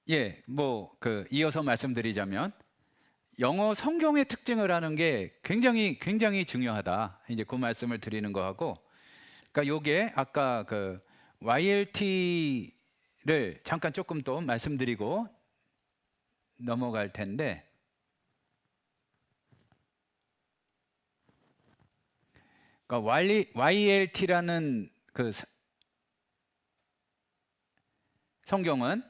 예, 뭐 이어서 말씀드리자면 영어 성경의 특징을 하는 게 굉장히 중요하다. 이제 그 말씀을 드리는 거하고, 그러니까 요게 아까 YLT를 잠깐 조금 또 말씀드리고 넘어갈 텐데, 그러니까 YLT라는 성경은,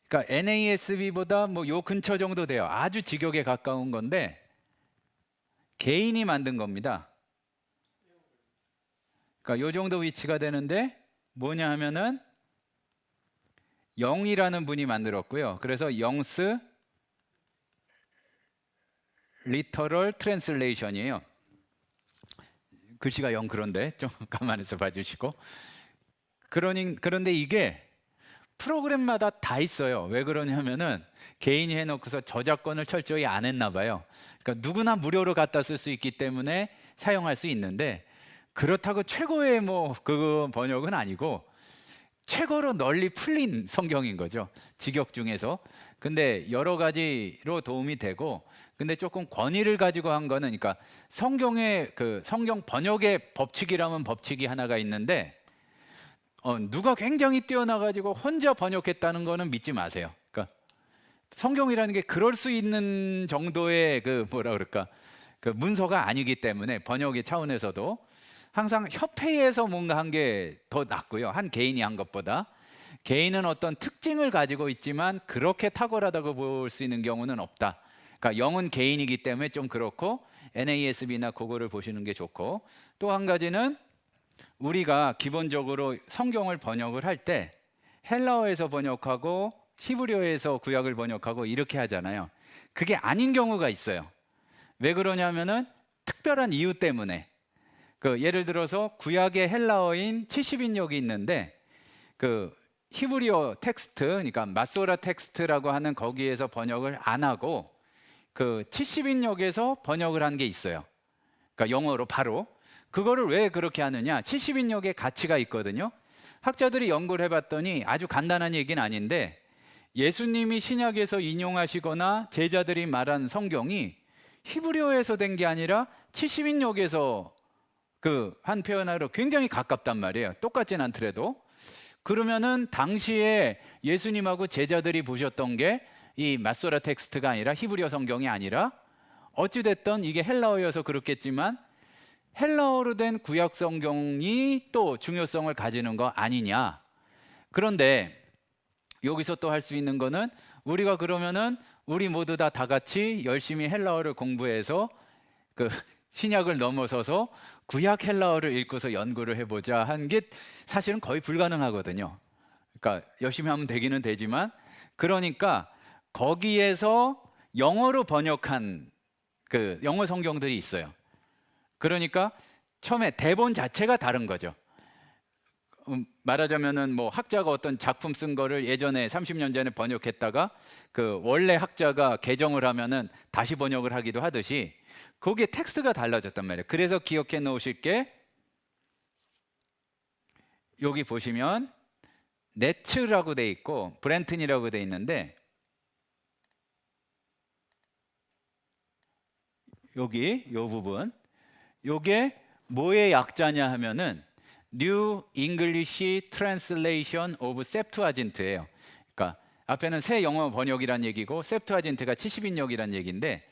그러니까 NASB보다 뭐 요 근처 정도 돼요. 아주 직역에 가까운 건데 개인이 만든 겁니다. 그러니까 요 정도 위치가 되는데 뭐냐 하면은 영이라는 분이 만들었고요. 그래서 영스 리터럴 트랜슬레이션이에요. 글씨가 영 그런데 좀 가만히서 봐주시고. 그런데 이게 프로그램마다 다 있어요. 왜 그러냐면은 개인이 해놓고서 저작권을 철저히 안 했나 봐요. 그러니까 누구나 무료로 갖다 쓸 수 있기 때문에 사용할 수 있는데, 그렇다고 최고의 그 번역은 아니고 최고로 널리 풀린 성경인 거죠. 직역 중에서. 근데 여러 가지로 도움이 되고, 근데 조금 권위를 가지고 한 거는, 그러니까 성경의 성경 번역의 법칙이라면 법칙이 하나가 있는데, 누가 굉장히 뛰어나가지고 혼자 번역했다는 거는 믿지 마세요. 그러니까 성경이라는 게 그럴 수 있는 정도의 뭐라 그럴까, 문서가 아니기 때문에 번역의 차원에서도 항상 협회에서 뭔가 한 게 더 낫고요. 한 개인이 한 것보다. 개인은 어떤 특징을 가지고 있지만 그렇게 탁월하다고 볼 수 있는 경우는 없다. 그러니까 영은 개인이기 때문에 좀 그렇고, NASB나 그거를 보시는 게 좋고, 또 한 가지는 우리가 기본적으로 성경을 번역을 할 때 헬라어에서 번역하고 히브리어에서 구약을 번역하고 이렇게 하잖아요. 그게 아닌 경우가 있어요. 왜 그러냐면은 특별한 이유 때문에. 예를 들어서 구약의 헬라어인 70인역이 있는데 히브리어 텍스트, 그러니까 마소라 텍스트라고 하는 거기에서 번역을 안 하고 70인역에서 번역을 한 게 있어요. 그러니까 영어로 바로. 그거를 왜 그렇게 하느냐? 70인역의 가치가 있거든요. 학자들이 연구를 해봤더니 아주 간단한 얘기는 아닌데, 예수님이 신약에서 인용하시거나 제자들이 말한 성경이 히브리어에서 된 게 아니라 70인역에서 한 표현하고 굉장히 가깝단 말이에요. 똑같진 않더라도. 그러면은 당시에 예수님하고 제자들이 보셨던 게 이 마소라 텍스트가 아니라 히브리어 성경이 아니라, 어찌됐든 이게 헬라어여서 그렇겠지만 헬라어로 된 구약 성경이 또 중요성을 가지는 거 아니냐. 그런데 여기서 또 할 수 있는 거는, 우리가 그러면은 우리 모두 다 같이 열심히 헬라어를 공부해서 신약을 넘어서서 구약 헬라어를 읽고서 연구를 해보자 하는 게 사실은 거의 불가능하거든요. 그러니까 열심히 하면 되기는 되지만, 그러니까 거기에서 영어로 번역한 영어 성경들이 있어요. 그러니까 처음에 대본 자체가 다른 거죠. 말하자면은 뭐 학자가 어떤 작품 쓴 거를 예전에 30년 전에 번역했다가 원래 학자가 개정을 하면은 다시 번역을 하기도 하듯이 거기에 텍스트가 달라졌단 말이에요. 그래서 기억해 놓으실 게, 여기 보시면 네츠라고 돼 있고 브렌튼이라고 돼 있는데, 여기 요 부분, 요게 뭐의 약자냐 하면은 New English Translation of Septuagint예요. 그러니까 앞에는 새 영어 번역이란 얘기고 septuagint가 70인역이란 얘기인데,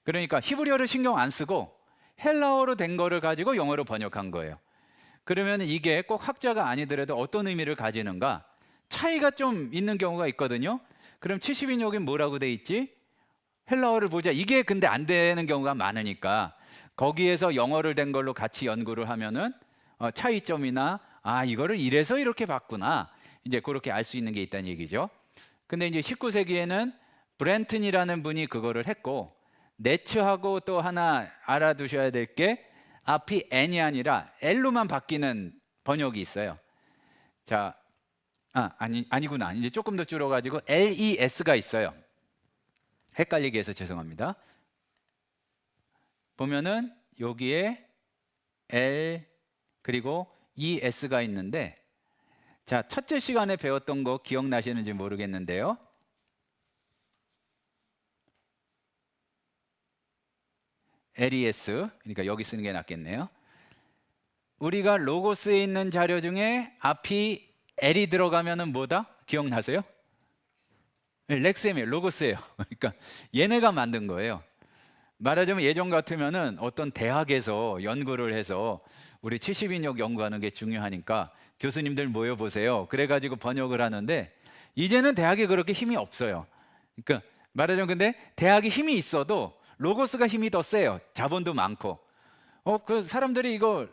그러니까 히브리어를 신경 안 쓰고 헬라어로 된 거를 가지고 영어로 번역한 거예요. 그러면 이게 꼭 학자가 아니더라도 어떤 의미를 가지는가, 차이가 좀 있는 경우가 있거든요. 그럼 70인역이 뭐라고 돼 있지? 헬라어를 보자. 이게 근데 안 되는 경우가 많으니까 거기에서 영어를 된 걸로 같이 연구를 하면은 차이점이나, 이거를 이래서 이렇게 봤구나, 이제 그렇게 알 수 있는 게 있다는 얘기죠. 근데 이제 19세기에는 브렌튼이라는 분이 그거를 했고, 네츠하고 또 하나 알아두셔야 될 게, 앞이 N이 아니라 L로만 바뀌는 번역이 있어요. 자, 아니구나. 이제 조금 더 줄여가지고 LES가 있어요. 헷갈리게 해서 죄송합니다. 보면은 여기에 L 그리고 ES가 있는데, 자, 첫째 시간에 배웠던 거 기억나시는지 모르겠는데요. LES, 그러니까 여기 쓰는 게 낫겠네요. 우리가 로고스에 있는 자료 중에 앞이 L이 들어가면은 뭐다? 기억나세요? 렉셈이에요. 로고스예요. 그러니까 얘네가 만든 거예요. 말하자면 예전 같으면은 어떤 대학에서 연구를 해서 우리 70인역 연구하는 게 중요하니까 교수님들 모여보세요. 그래가지고 번역을 하는데 이제는 대학이 그렇게 힘이 없어요. 그러니까 말하자면 근데 대학이 힘이 있어도 로고스가 힘이 더 세요. 자본도 많고. 그 사람들이 이거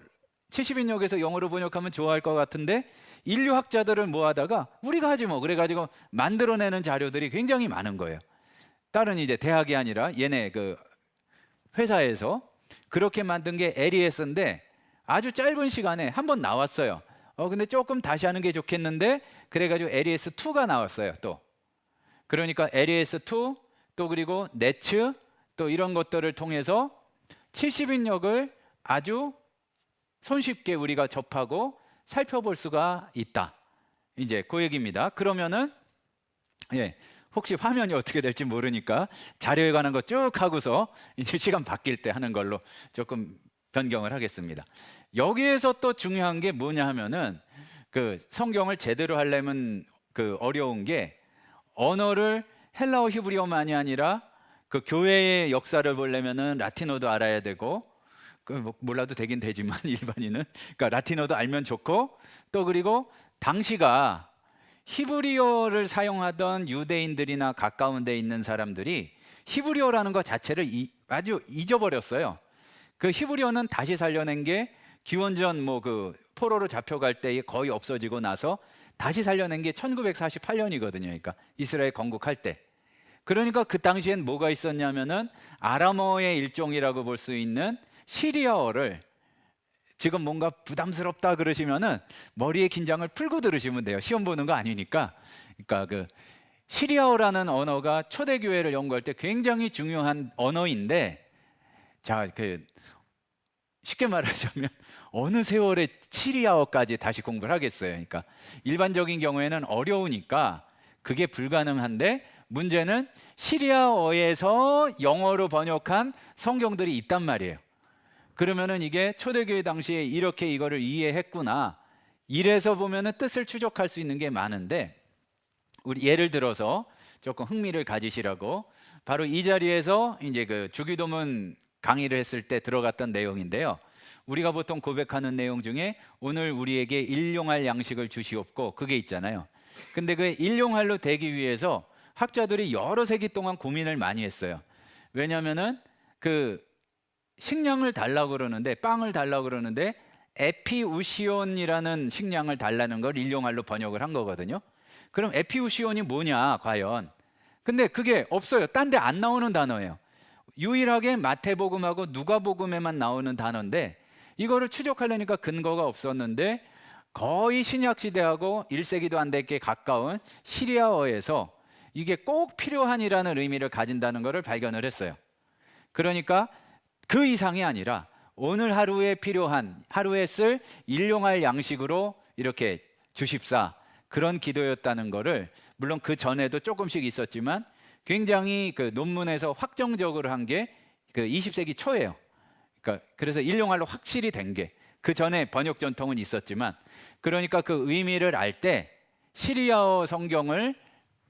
70인역에서 영어로 번역하면 좋아할 것 같은데 인류학자들을 모아다가 우리가 하지 뭐 그래가지고 만들어내는 자료들이 굉장히 많은 거예요. 다른 이제 대학이 아니라 얘네 그 회사에서 그렇게 만든 게 LES인데 아주 짧은 시간에 한 번 나왔어요. 근데 조금 다시 하는 게 좋겠는데 그래가지고 LES2가 나왔어요. 또 그러니까 LES2 또 그리고 네츠 또 이런 것들을 통해서 70인역을 아주 손쉽게 우리가 접하고 살펴볼 수가 있다. 이제 그 얘기입니다. 그러면은 혹시 화면이 어떻게 될지 모르니까 자료에 관한 거 쭉 하고서 이제 시간 바뀔 때 하는 걸로 조금 변경을 하겠습니다. 여기에서 또 중요한 게 뭐냐 하면은 그 성경을 제대로 하려면 그 어려운 게 언어를 헬라어 히브리어만이 아니라 그 교회의 역사를 보려면은 라틴어도 알아야 되고 뭐 몰라도 되긴 되지만 일반인은 그러니까 라틴어도 알면 좋고 또 그리고 당시가 히브리어를 사용하던 유대인들이나 가까운 데 있는 사람들이 히브리어라는 것 자체를 아주 잊어버렸어요. 그 히브리어는 다시 살려낸 게 기원전 뭐 그 포로로 잡혀갈 때 거의 없어지고 나서 다시 살려낸 게 1948년이거든요. 그러니까 이스라엘 건국할 때. 그러니까 그 당시엔 뭐가 있었냐면은 아람어의 일종이라고 볼 수 있는 시리아어를 지금 뭔가 부담스럽다 그러시면은 머리에 긴장을 풀고 들으시면 돼요. 시험 보는 거 아니니까. 그러니까 그 시리아어라는 언어가 초대교회를 연구할 때 굉장히 중요한 언어인데, 자, 그 쉽게 말하자면 어느 세월에 시리아어까지 다시 공부를 하겠어요. 그러니까 일반적인 경우에는 어려우니까 그게 불가능한데 문제는 시리아어에서 영어로 번역한 성경들이 있단 말이에요. 그러면은 이게 초대교회 당시에 이렇게 이거를 이해했구나. 이래서 보면은 뜻을 추적할 수 있는 게 많은데 우리 예를 들어서 조금 흥미를 가지시라고 바로 이 자리에서 이제 그 주기도문 강의를 했을 때 들어갔던 내용인데요. 우리가 보통 고백하는 내용 중에 오늘 우리에게 일용할 양식을 주시옵고 그게 있잖아요. 근데 그 일용할로 되기 위해서 학자들이 여러 세기 동안 고민을 많이 했어요. 왜냐하면은 그 식량을 달라고 그러는데 빵을 달라고 그러는데 에피우시온이라는 식량을 달라는 걸 일용할로 번역을 한 거거든요. 그럼 에피우시온이 뭐냐 과연? 근데 그게 없어요. 딴 데 안 나오는 단어예요. 유일하게 마태복음하고 누가복음에만 나오는 단어인데 이거를 추적하려니까 근거가 없었는데 거의 신약 시대하고 1세기도 안 되게 가까운 시리아어에서 이게 꼭 필요한이라는 의미를 가진다는 것을 발견을 했어요. 그러니까 그 이상이 아니라 오늘 하루에 필요한 하루에 쓸 일용할 양식으로 이렇게 주십사 그런 기도였다는 것을 물론 그 전에도 조금씩 있었지만 굉장히 그 논문에서 확정적으로 한 게 그 20세기 초예요. 그러니까 그래서 일용할로 확실히 된 게 그 전에 번역 전통은 있었지만 그러니까 그 의미를 알 때 시리아어 성경을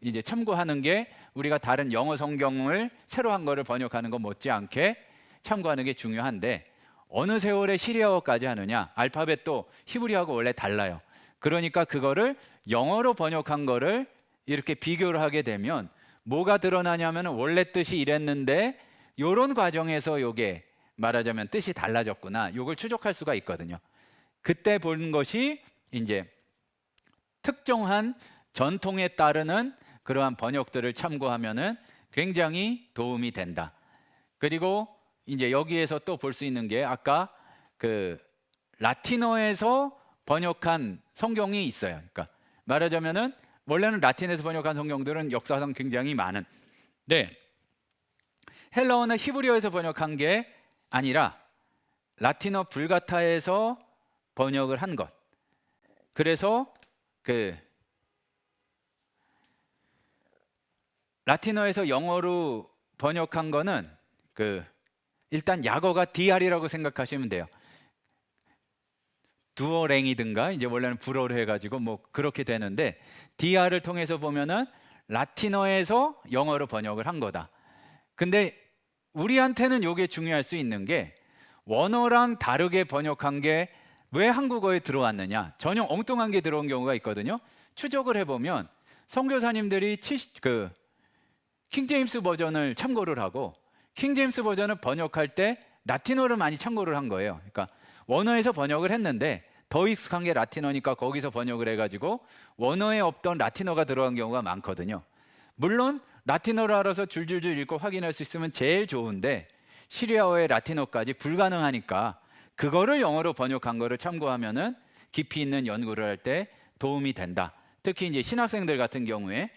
이제 참고하는 게 우리가 다른 영어 성경을 새로 한 거를 번역하는 것 못지않게 참고하는 게 중요한데 어느 세월에 시리아어까지 하느냐? 알파벳도 히브리어하고 원래 달라요. 그러니까 그거를 영어로 번역한 거를 이렇게 비교를 하게 되면 뭐가 드러나냐면 원래 뜻이 이랬는데 이런 과정에서 요게 말하자면 뜻이 달라졌구나. 요걸 추적할 수가 있거든요. 그때 본 것이 이제 특정한 전통에 따르는 그러한 번역들을 참고하면은 굉장히 도움이 된다. 그리고 이제 여기에서 또 볼 수 있는 게 아까 그 라틴어에서 번역한 성경이 있어요. 그러니까 말하자면은 원래는 라틴에서 번역한 성경들은 역사상 굉장히 많은. 네. 헬라어나 히브리어에서 번역한 게 아니라 라틴어 불가타에서 번역을 한 것. 그래서 그 라틴어에서 영어로 번역한 거는 일단 약어가 DR이라고 생각하시면 돼요. 두어랭이든가 이제 원래는 불어로 해가지고 뭐 그렇게 되는데 DR을 통해서 보면은 라틴어에서 영어로 번역을 한 거다. 근데 우리한테는 이게 중요할 수 있는 게 원어랑 다르게 번역한 게 왜 한국어에 들어왔느냐? 전혀 엉뚱한 게 들어온 경우가 있거든요. 추적을 해보면 선교사님들이 킹제임스 버전을 참고를 하고 킹제임스 버전을 번역할 때 라틴어를 많이 참고를 한 거예요. 그러니까 원어에서 번역을 했는데 더 익숙한 게 라틴어니까 거기서 번역을 해가지고 원어에 없던 라틴어가 들어간 경우가 많거든요. 물론 라틴어를 알아서 줄줄줄 읽고 확인할 수 있으면 제일 좋은데 시리아어의 라틴어까지 불가능하니까 그거를 영어로 번역한 거를 참고하면은 깊이 있는 연구를 할 때 도움이 된다. 특히 이제 신학생들 같은 경우에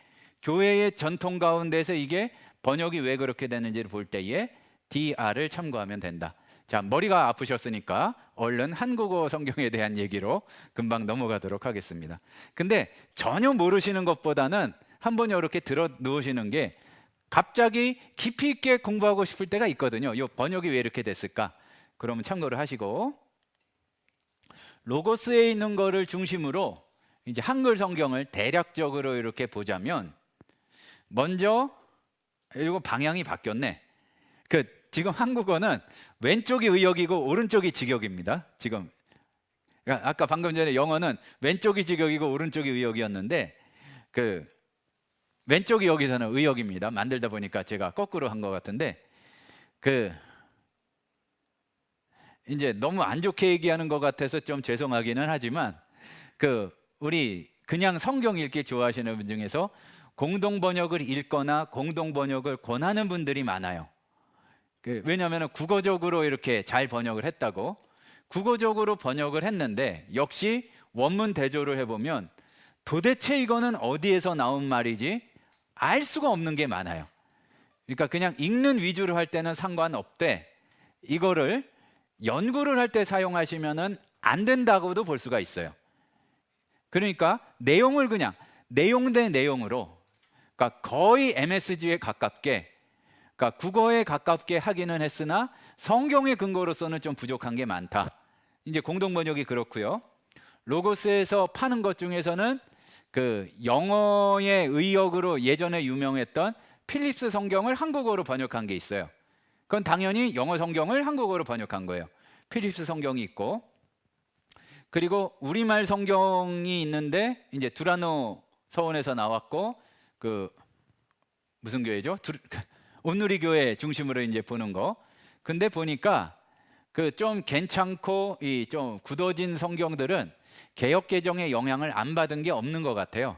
교회의 전통 가운데서 이게 번역이 왜 그렇게 되는지를 볼 때에 DR을 참고하면 된다. 자, 머리가 아프셨으니까 얼른 한국어 성경에 대한 얘기로 금방 넘어가도록 하겠습니다. 근데 전혀 모르시는 것보다는 한번 이렇게 들어 놓으시는 게 갑자기 깊이 있게 공부하고 싶을 때가 있거든요. 이 번역이 왜 이렇게 됐을까? 그러면 참고를 하시고 로고스에 있는 거를 중심으로 이제 한글 성경을 대략적으로 이렇게 보자면 먼저 이거 방향이 바뀌었네. 지금 한국어는 왼쪽이 의역이고 오른쪽이 직역입니다. 지금 그러니까 아까 방금 전에 영어는 왼쪽이 직역이고 오른쪽이 의역이었는데 왼쪽이 여기서는 의역입니다. 만들다 보니까 제가 거꾸로 한 것 같은데 이제 너무 안 좋게 얘기하는 것 같아서 좀 죄송하기는 하지만 우리 그냥 성경 읽기 좋아하시는 분 중에서 공동 번역을 읽거나 공동 번역을 권하는 분들이 많아요. 왜냐하면 국어적으로 이렇게 잘 번역을 했다고. 국어적으로 번역을 했는데 역시 원문 대조를 해보면 도대체 이거는 어디에서 나온 말이지 알 수가 없는 게 많아요. 그러니까 그냥 읽는 위주로 할 때는 상관없대. 이거를 연구를 할 때 사용하시면은 안 된다고도 볼 수가 있어요. 그러니까 내용을 그냥 내용 대 내용으로, 그러니까 거의 MSG에 가깝게, 그러니까 국어에 가깝게 하기는 했으나 성경의 근거로서는 좀 부족한 게 많다. 이제 공동 번역이 그렇고요. 로고스에서 파는 것 중에서는 영어의 의역으로 예전에 유명했던 필립스 성경을 한국어로 번역한 게 있어요. 그건 당연히 영어 성경을 한국어로 번역한 거예요. 필립스 성경이 있고, 그리고 우리말 성경이 있는데 이제 두라노 서원에서 나왔고 무슨 교회죠? 온누리 교회 중심으로 이제 보는 거. 근데 보니까 좀 괜찮고 이 좀 굳어진 성경들은 개역 개정의 영향을 안 받은 게 없는 것 같아요.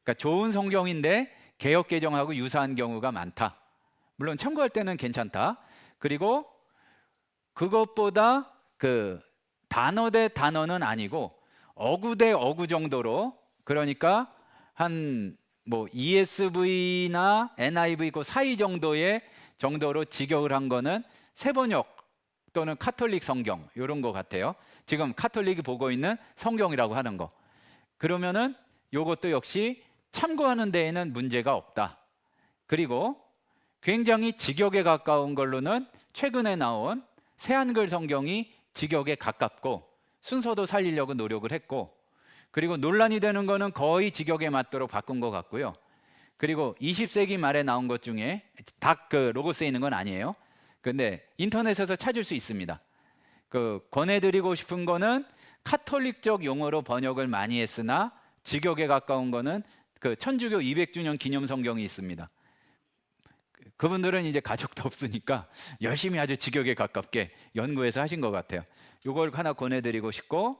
그러니까 좋은 성경인데 개역 개정하고 유사한 경우가 많다. 물론 참고할 때는 괜찮다. 그리고 그것보다 단어 대 단어는 아니고 어구 대 어구 정도로, 그러니까 한 뭐 ESV나 NIV 그 사이 정도로 직역을 한 거는 새번역 또는 카톨릭 성경 이런 거 같아요. 지금 카톨릭이 보고 있는 성경이라고 하는 거. 그러면은 이것도 역시 참고하는 데에는 문제가 없다. 그리고 굉장히 직역에 가까운 걸로는 최근에 나온 새한글 성경이 직역에 가깝고 순서도 살리려고 노력을 했고, 그리고 논란이 되는 거는 거의 직역에 맞도록 바꾼 것 같고요. 그리고 20세기 말에 나온 것 중에 다 로고스에 있는 건 아니에요. 근데 인터넷에서 찾을 수 있습니다. 권해드리고 싶은 거는 카톨릭적 용어로 번역을 많이 했으나 직역에 가까운 거는 천주교 200주년 기념 성경이 있습니다. 그분들은 이제 가족도 없으니까 열심히 아주 직역에 가깝게 연구해서 하신 것 같아요. 이걸 하나 권해드리고 싶고,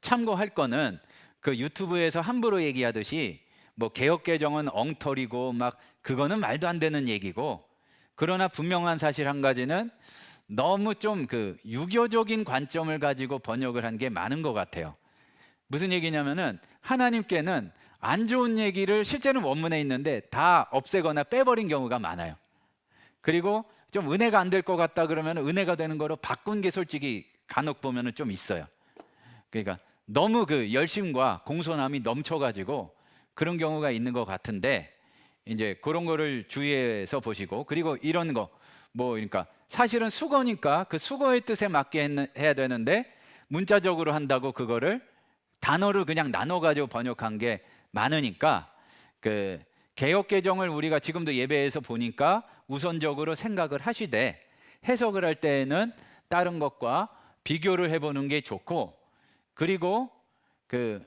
참고할 거는 유튜브에서 함부로 얘기하듯이 뭐 개역 개정은 엉터리고 막 그거는 말도 안 되는 얘기고, 그러나 분명한 사실 한 가지는 너무 좀 유교적인 관점을 가지고 번역을 한 게 많은 것 같아요. 무슨 얘기냐면은 하나님께는 안 좋은 얘기를 실제는 원문에 있는데 다 없애거나 빼버린 경우가 많아요. 그리고 좀 은혜가 안 될 것 같다 그러면 은혜가 되는 거로 바꾼 게 솔직히 간혹 보면은 좀 있어요. 그러니까 너무 그 열심과 공손함이 넘쳐가지고 그런 경우가 있는 것 같은데, 이제 그런 거를 주의해서 보시고, 그리고 이런 거 뭐 그러니까 사실은 수거니까 그 수거의 뜻에 맞게 해야 되는데 문자적으로 한다고 그거를 단어를 그냥 나눠가지고 번역한 게 많으니까, 그 개역 개정을 우리가 지금도 예배에서 보니까 우선적으로 생각을 하시되 해석을 할 때에는 다른 것과 비교를 해보는 게 좋고, 그리고 그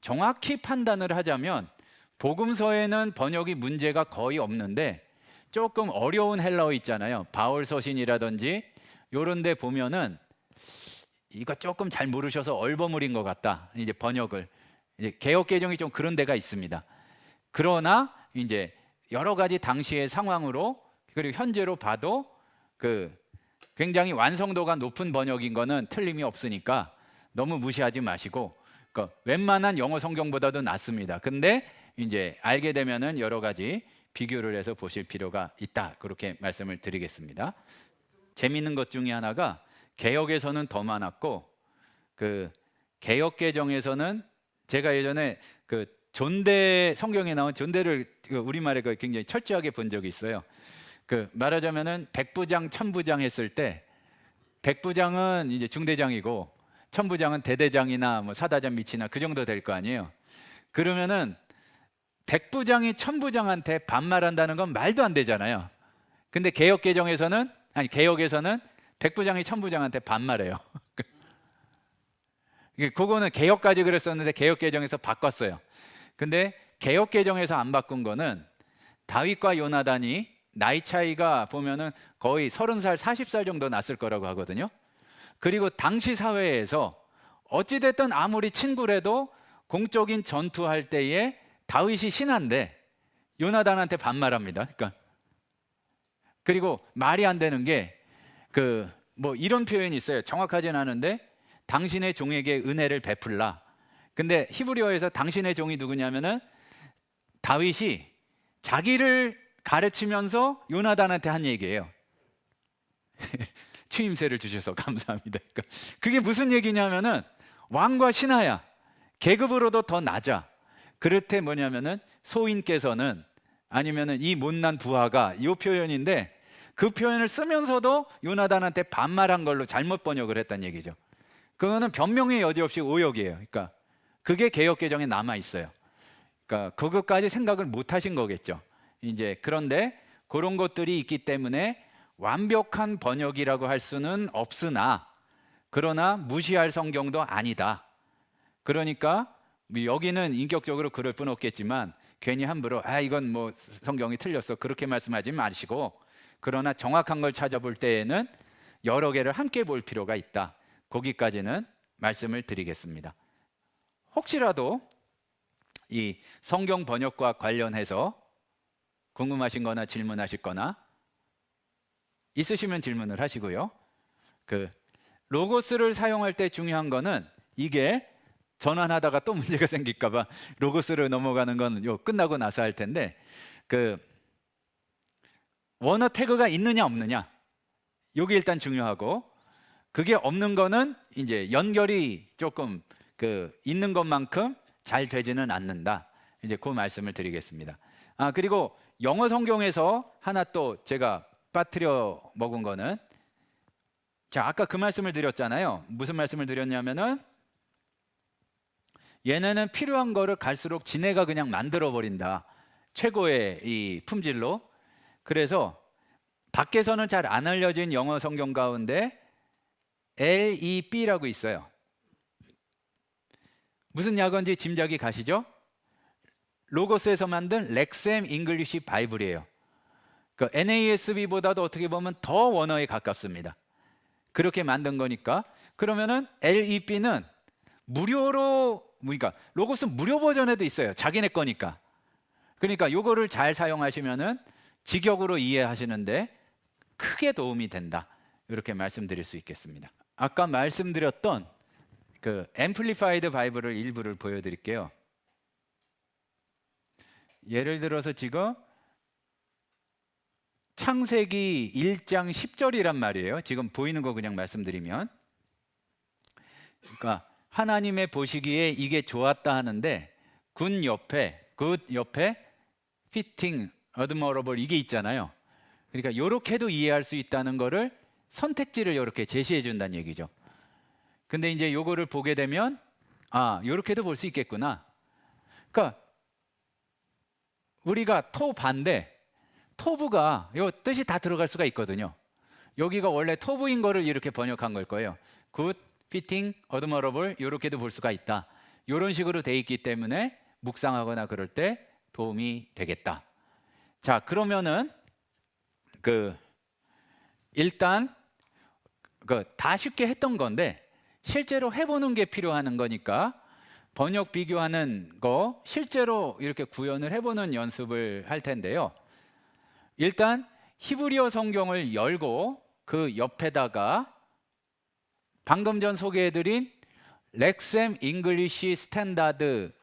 정확히 판단을 하자면 복음서에는 번역이 문제가 거의 없는데 조금 어려운 헬라어 있잖아요. 바울 서신이라든지 요런 데 보면은 이거 조금 잘 모르셔서 얼버무린 것 같다, 이제 번역을. 이제 개역 개정이 좀 그런 데가 있습니다. 그러나 이제 여러 가지 당시의 상황으로 그리고 현재로 봐도 그 굉장히 완성도가 높은 번역인 거는 틀림이 없으니까 너무 무시하지 마시고, 그러니까 웬만한 영어 성경보다도 낫습니다. 근데 이제 알게 되면은 여러 가지 비교를 해서 보실 필요가 있다, 그렇게 말씀을 드리겠습니다. 재미있는 것 중에 하나가 개역에서는 더 많았고, 그 개역 개정에서는 제가 예전에 그 존대, 성경에 나온 존대를 우리말에 그 굉장히 철저하게 본 적이 있어요. 그 말하자면은 백부장 천부장 했을 때 백부장은 이제 중대장이고 천부장은 대대장이나 뭐 사다장 밑이나 그 정도 될 거 아니에요. 그러면은 백부장이 천부장한테 반말한다는 건 말도 안 되잖아요. 근데 개역 개정에서는, 아니 개역에서는 백부장이 천부장한테 반말해요. 그거는 개역까지 그랬었는데 개역 개정에서 바꿨어요. 근데 개역 개정에서 안 바꾼 거는 다윗과 요나단이 나이 차이가 보면은 거의 30살, 40살 정도 났을 거라고 하거든요. 그리고 당시 사회에서 어찌됐든 아무리 친구래도 공적인 전투할 때에 다윗이 신하인데 요나단한테 반말합니다. 그러니까 그리고 말이 안 되는 게 그 뭐 이런 표현이 있어요. 정확하진 않은데 당신의 종에게 은혜를 베풀라. 근데 히브리어에서 당신의 종이 누구냐면은 다윗이 자기를 가르치면서 요나단한테 한 얘기예요. 추임새를 주셔서 감사합니다. 그러니까 그게 무슨 얘기냐면은 왕과 신하야. 계급으로도 더 낮아. 그렇대 뭐냐면은 소인께서는, 아니면은 이 못난 부하가, 이 표현인데 그 표현을 쓰면서도 요나단한테 반말한 걸로 잘못 번역을 했다는 얘기죠. 그거는 변명의 여지 없이 오역이에요. 그러니까 그게 개역 개정에 남아 있어요. 그러니까 그것까지 생각을 못 하신 거겠죠. 이제 그런데 그런 것들이 있기 때문에 완벽한 번역이라고 할 수는 없으나, 그러나 무시할 성경도 아니다. 그러니까 여기는 인격적으로 그럴 뿐 없겠지만 괜히 함부로 이건 뭐 성경이 틀렸어 그렇게 말씀하지 마시고, 그러나 정확한 걸 찾아볼 때에는 여러 개를 함께 볼 필요가 있다. 거기까지는 말씀을 드리겠습니다. 혹시라도 이 성경 번역과 관련해서 궁금하신 거나 질문하실 거나 있으시면 질문을 하시고요. 그 로고스를 사용할 때 중요한 거는, 이게 전환하다가 또 문제가 생길까 봐 로고스를 넘어가는 건 요 끝나고 나서 할 텐데, 그 원어 태그가 있느냐 없느냐, 요게 일단 중요하고, 그게 없는 거는 이제 연결이 조금 그 있는 것만큼 잘 되지는 않는다. 이제 그 말씀을 드리겠습니다. 그리고 영어 성경에서 하나 또 제가 빠뜨려 먹은 거는, 자, 아까 그 말씀을 드렸잖아요. 무슨 말씀을 드렸냐면은 얘네는 필요한 거를 갈수록 지네가 그냥 만들어 버린다. 최고의 이 품질로. 그래서 밖에서는 잘 안 알려진 영어 성경 가운데 LEB라고 있어요. 무슨 약어인지 짐작이 가시죠? 로고스에서 만든 렉셈 잉글리시 바이블이에요. 그 NASB보다도 어떻게 보면 더 원어에 가깝습니다. 그렇게 만든 거니까. 그러면은 LEB는 무료로, 그러니까 로고스 무료 버전에도 있어요. 자기네 거니까. 그러니까 요거를 잘 사용하시면은 직역으로 이해하시는데 크게 도움이 된다. 이렇게 말씀드릴 수 있겠습니다. 아까 말씀드렸던 그 앰플리파이드 바이블을 일부를 보여드릴게요. 예를 들어서 지금 창세기 1장 10절이란 말이에요. 지금 보이는 거 그냥 말씀드리면, 그러니까 하나님의 보시기에 이게 좋았다 하는데 굿 옆에 fitting, admirable 이게 있잖아요. 그러니까 이렇게도 이해할 수 있다는 거를 선택지를 이렇게 제시해 준다는 얘기죠. 근데 이제 요거를 보게 되면 이렇게도 볼 수 있겠구나. 그러니까 우리가 토반데 토부가 요 뜻이 다 들어갈 수가 있거든요. 여기가 원래 토부인 거를 이렇게 번역한 걸 거예요. good, fitting, admirable 이렇게도 볼 수가 있다. 이런 식으로 돼 있기 때문에 묵상하거나 그럴 때 도움이 되겠다. 자, 그러면은 일단 다 쉽게 했던 건데 실제로 해보는 게 필요한 거니까 번역 비교하는 거 실제로 이렇게 구현을 해보는 연습을 할 텐데요. 일단 히브리어 성경을 열고 그 옆에다가 방금 전 소개해드린 렉셈 잉글리시 스탠다드가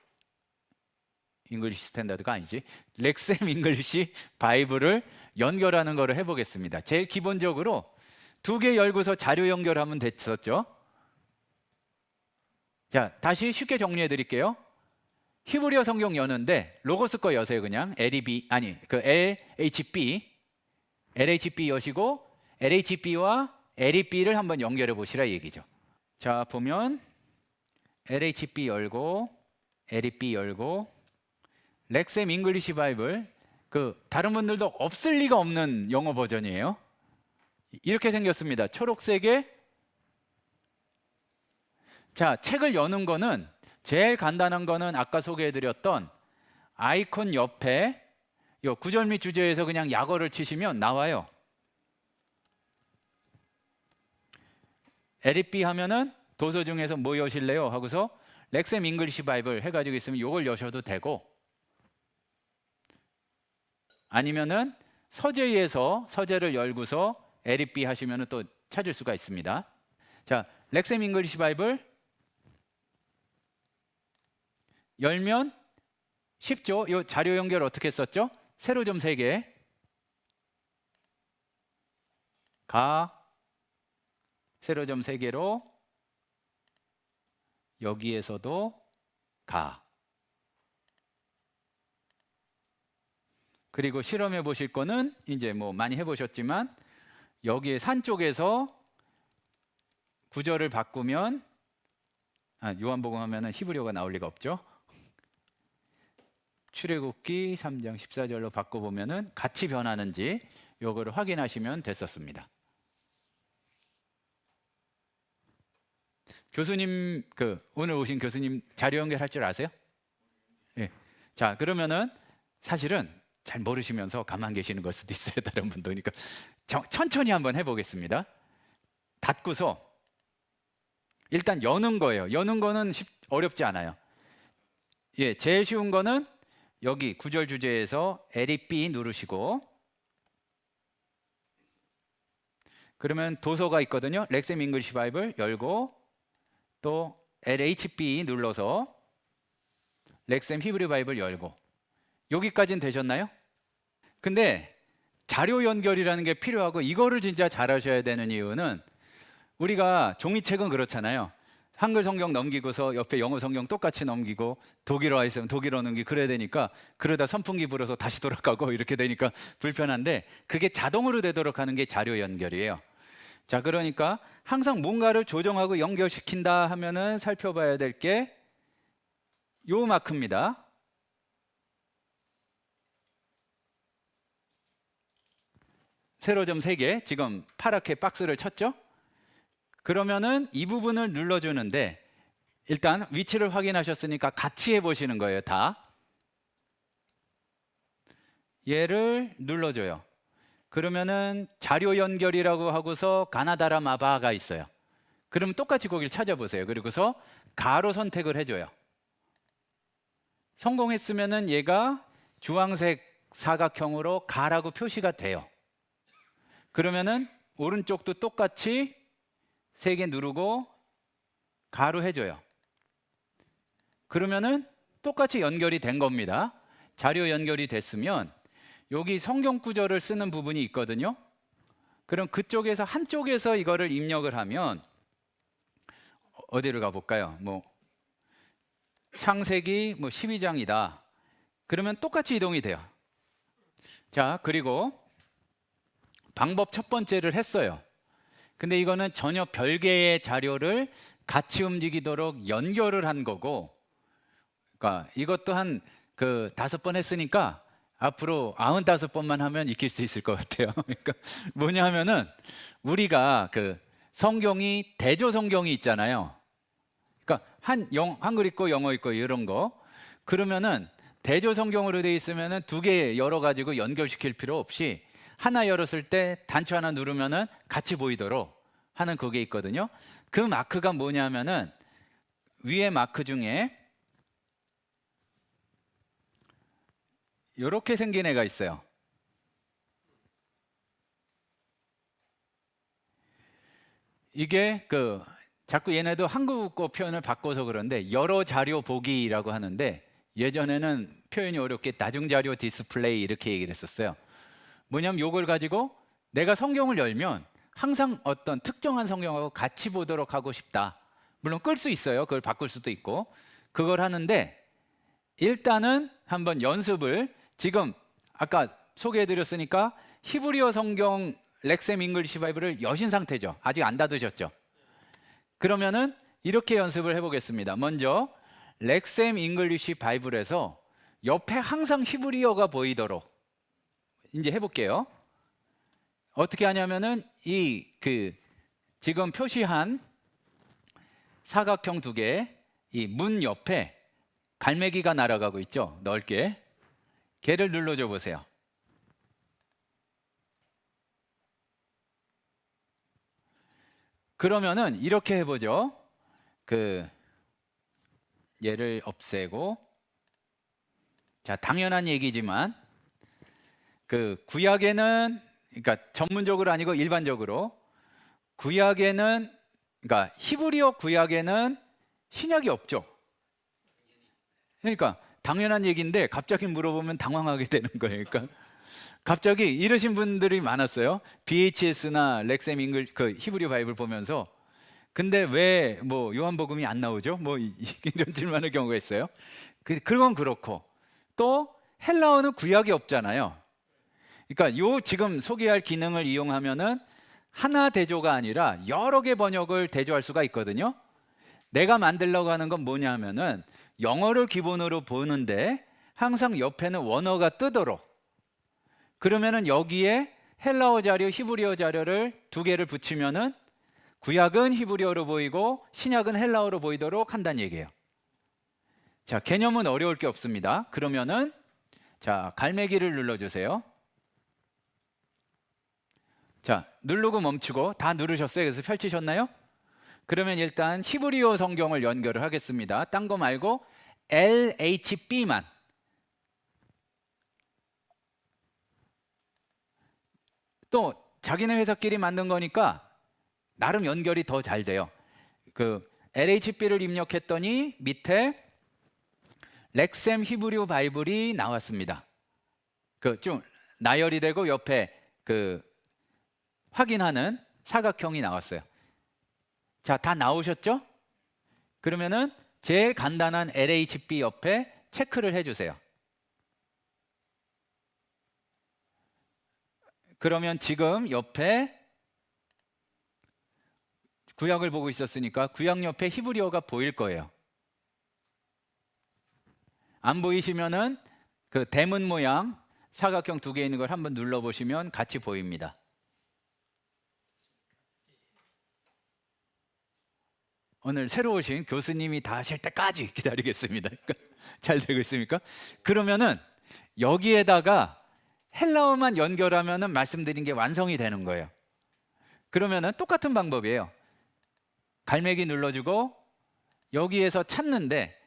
아니지, 렉셈 잉글리시 바이블을 연결하는 거를 해보겠습니다. 제일 기본적으로 두 개 열고서 자료 연결하면 됐었죠. 자, 다시 쉽게 정리해 드릴게요. 히브리어 성경 여는데 로고스 거 여세요. 그냥 LHB 여시고 LHB와 LEB를 한번 연결해 보시라 얘기죠. 자, 보면 LHB 열고 LEB 열고 렉셈 잉글리시 바이블, 다른 분들도 없을 리가 없는 영어 버전이에요. 이렇게 생겼습니다. 초록색에. 자, 책을 여는 거는 제일 간단한 거는 아까 소개해드렸던 아이콘 옆에 요 구절 및 주제에서 그냥 약어를 치시면 나와요. LEB 하면은 도서 중에서 뭐 여실래요? 하고서 렉셈 잉글리시 바이블 해가지고 있으면 요걸 여셔도 되고, 아니면은 서재에서 서재를 열고서 LEB 하시면은 또 찾을 수가 있습니다. 자, 렉셈 잉글리시 바이블 열면 쉽죠? 이 자료 연결 어떻게 썼죠? 세로점 3개 세로점 3개로 여기에서도 그리고 실험해 보실 거는 이제 뭐 많이 해보셨지만 여기에 산 쪽에서 구절을 바꾸면 요한복음 하면은 히브리어가 나올 리가 없죠. 출애굽기 3장 14절로 바꿔보면은 같이 변하는지 요거를 확인하시면 됐었습니다. 교수님, 오늘 오신 교수님 자료 연결할 줄 아세요? 예. 자, 그러면은 사실은 잘 모르시면서 가만 계시는 걸 수도 있어요. 다른 분도니까 천천히 한번 해보겠습니다. 닫고서 일단 여는 거예요. 여는 거는 어렵지 않아요. 예, 제일 쉬운 거는 여기 구절 주제에서 LEB 누르시고, 그러면 도서가 있거든요. 렉셈 잉글리시 바이블 열고 또 LHB 눌러서 렉셈 히브리 바이블 열고, 여기까지는 되셨나요? 근데 자료 연결이라는 게 필요하고 이거를 진짜 잘하셔야 되는 이유는 우리가 종이책은 그렇잖아요. 한글 성경 넘기고서 옆에 영어 성경 똑같이 넘기고 독일어 있으면 독일어 넘기고 그래야 되니까 그러다 선풍기 불어서 다시 돌아가고 이렇게 되니까 불편한데, 그게 자동으로 되도록 하는 게 자료 연결이에요. 자, 그러니까 항상 뭔가를 조정하고 연결시킨다 하면은 살펴봐야 될 게 요 마크입니다. 세로점 3개 지금 파랗게 박스를 쳤죠? 그러면은 이 부분을 눌러주는데 일단 위치를 확인하셨으니까 같이 해보시는 거예요. 다 얘를 눌러줘요. 그러면은 자료 연결이라고 하고서 가나다라 마바가 있어요. 그럼 똑같이 거기를 찾아보세요. 그리고서 가로 선택을 해줘요. 성공했으면은 얘가 주황색 사각형으로 가라고 표시가 돼요. 그러면은 오른쪽도 똑같이 3개 누르고 가로 해줘요. 그러면은 똑같이 연결이 된 겁니다. 자료 연결이 됐으면 여기 성경 구절을 쓰는 부분이 있거든요. 그럼 그쪽에서 한쪽에서 이거를 입력을 하면 어디를 가볼까요? 뭐 창세기 뭐 12장이다. 그러면 똑같이 이동이 돼요. 자, 그리고 방법 첫 번째를 했어요. 근데 이거는 전혀 별개의 자료를 같이 움직이도록 연결을 한 거고, 그러니까 이것도 한 그 5번 했으니까 앞으로 95번만 하면 익힐 수 있을 것 같아요. 그러니까 뭐냐 하면은 우리가 그 성경이 대조 성경이 있잖아요. 그러니까 한글 있고 영어 있고 이런 거. 그러면은 대조 성경으로 돼 있으면은 2개 열어 가지고 연결시킬 필요 없이 하나 열었을 때 단추 하나 누르면은 같이 보이도록 하는 그게 있거든요. 그 마크가 뭐냐면은 위에 마크 중에 이렇게 생긴 애가 있어요. 이게 그 자꾸 얘네도 한국어 표현을 바꿔서 그런데 여러 자료 보기라고 하는데, 예전에는 표현이 어렵게 다중자료 디스플레이 이렇게 얘기를 했었어요. 뭐냐면 이걸 가지고 내가 성경을 열면 항상 어떤 특정한 성경하고 같이 보도록 하고 싶다. 물론 끌 수 있어요. 그걸 바꿀 수도 있고. 그걸 하는데 일단은 한번 연습을, 지금 아까 소개해드렸으니까 히브리어 성경 렉셈 잉글리시 바이블을 여신 상태죠. 아직 안 닫으셨죠? 그러면은 이렇게 연습을 해보겠습니다. 먼저 렉셈 잉글리시 바이블에서 옆에 항상 히브리어가 보이도록 이제 해볼게요. 어떻게 하냐면은 이 그 지금 표시한 사각형 2개, 이 문 옆에 갈매기가 날아가고 있죠. 넓게. 걔를 눌러줘 보세요. 그러면은 이렇게 해보죠. 그 얘를 없애고, 자, 당연한 얘기지만 그 구약에는, 그러니까 전문적으로 아니고 일반적으로 구약에는, 그러니까 히브리어 구약에는 신약이 없죠. 그러니까 당연한 얘기인데 갑자기 물어보면 당황하게 되는 거예요. 그러니까 갑자기 이러신 분들이 많았어요. BHS나 렉셈 잉글 그 히브리 바이블 보면서 근데 왜 뭐 요한복음이 안 나오죠? 뭐 이런 질문하는 경우가 있어요. 그건 그렇고 또 헬라어는 구약이 없잖아요. 그러니까 요 지금 소개할 기능을 이용하면은 하나 대조가 아니라 여러 개 번역을 대조할 수가 있거든요. 내가 만들려고 하는 건 뭐냐 하면은 영어를 기본으로 보는데 항상 옆에는 원어가 뜨도록, 그러면은 여기에 헬라어 자료, 히브리어 자료를 2개를 붙이면은 구약은 히브리어로 보이고 신약은 헬라어로 보이도록 한다는 얘기예요. 자, 개념은 어려울 게 없습니다. 그러면은 자, 갈매기를 눌러주세요. 자, 누르고 멈추고 다 누르셨어요? 그래서 펼치셨나요? 그러면 일단 히브리어 성경을 연결을 하겠습니다. 딴 거 말고 LHB만. 또 자기네 회사끼리 만든 거니까 나름 연결이 더 잘 돼요. 그 LHB를 입력했더니 밑에 렉셈 히브리어 바이블이 나왔습니다. 그 좀 나열이 되고 옆에 그 확인하는 사각형이 나왔어요. 자, 다 나오셨죠? 그러면은 제일 간단한 LHB 옆에 체크를 해주세요. 그러면 지금 옆에 구약을 보고 있었으니까 구약 옆에 히브리어가 보일 거예요. 안 보이시면은 그 대문 모양 사각형 2개 있는 걸 한번 눌러보시면 같이 보입니다. 오늘 새로 오신 교수님이 다 하실 때까지 기다리겠습니다. 잘 되고 있습니까? 그러면은 여기에다가 헬라어만 연결하면은 말씀드린 게 완성이 되는 거예요. 그러면은 똑같은 방법이에요. 갈매기 눌러주고 여기에서 찾는데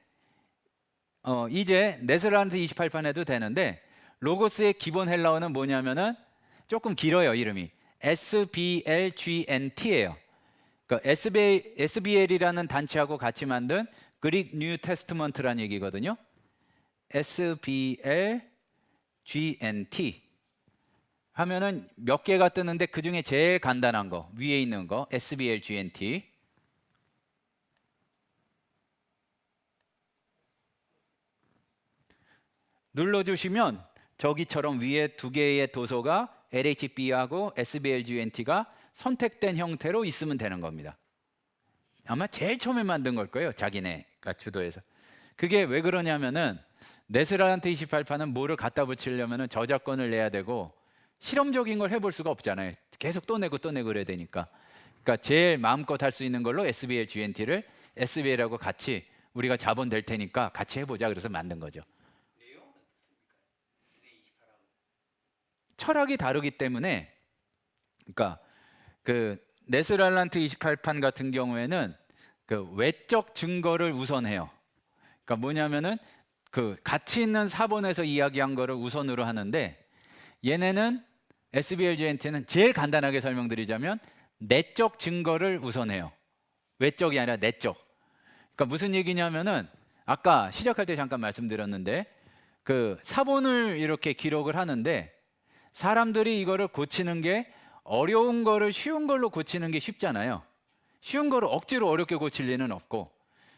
이제 네덜란드 28판 해도 되는데 로고스의 기본 헬라어는 뭐냐면은 조금 길어요. 이름이 SBLGNT예요. 그러니까 SBL이라는 단체하고 같이 만든 그릭 뉴 테스트먼트라는 얘기거든요. SBLGNT 하면은 몇 개가 뜨는데 그 중에 제일 간단한 거 위에 있는 거 SBLGNT. 눌러주시면 저기처럼 위에 두 개의 도서가 LHB하고 SBLGNT가 선택된 형태로 있으면 되는 겁니다. 아마 제일 처음에 만든 걸 거예요. 자기네가 주도해서. 그게 왜 그러냐면은 네스랄란트 28판은 뭐를 갖다 붙이려면은 저작권을 내야 되고 실험적인 걸 해볼 수가 없잖아요. 계속 또 내고 그래야 되니까. 그러니까 제일 마음껏 할 수 있는 걸로 SBL GNT를 SBL하고 같이 우리가 자본 될 테니까 같이 해보자. 그래서 만든 거죠. 철학이 다르기 때문에, 그러니까 그 네스랄란트 28판 같은 경우에는 그 외적 증거를 우선해요. 그러니까 뭐냐면은 그 가치 있는 사본에서 이야기한 거를 우선으로 하는데, 얘네는 SBLGNT는 제일 간단하게 설명드리자면 내적 증거를 우선해요. 외적이 아니라 내적. 그러니까 무슨 얘기냐면은 아까 시작할 때 잠깐 말씀드렸는데 그 사본을 이렇게 기록을 하는데 사람들이 이거를 고치는 게 어려운 거를 쉬운 걸로 고치는 게 쉽잖아요. 쉬운 거를 억지로 어렵게 고칠 리는 없고,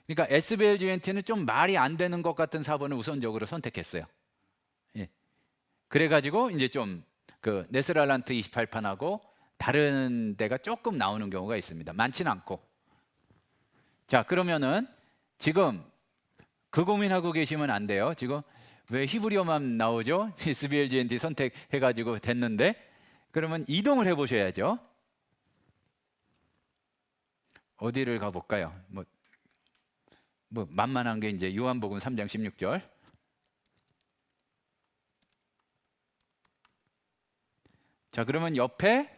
그러니까 SBLGNT는 좀 말이 안 되는 것 같은 사본을 우선적으로 선택했어요. 예. 그래가지고 이제 좀 그 네스랄란트 28판하고 다른 데가 조금 나오는 경우가 있습니다. 많지는 않고. 자, 그러면은 지금 그 고민하고 계시면 안 돼요. 지금 왜 히브리어만 나오죠? SBLGNT 선택해가지고 됐는데, 그러면 이동을 해보셔야죠. 어디를 가볼까요? 뭐 만만한 게 이제 요한복음 3장 16절. 자, 그러면 옆에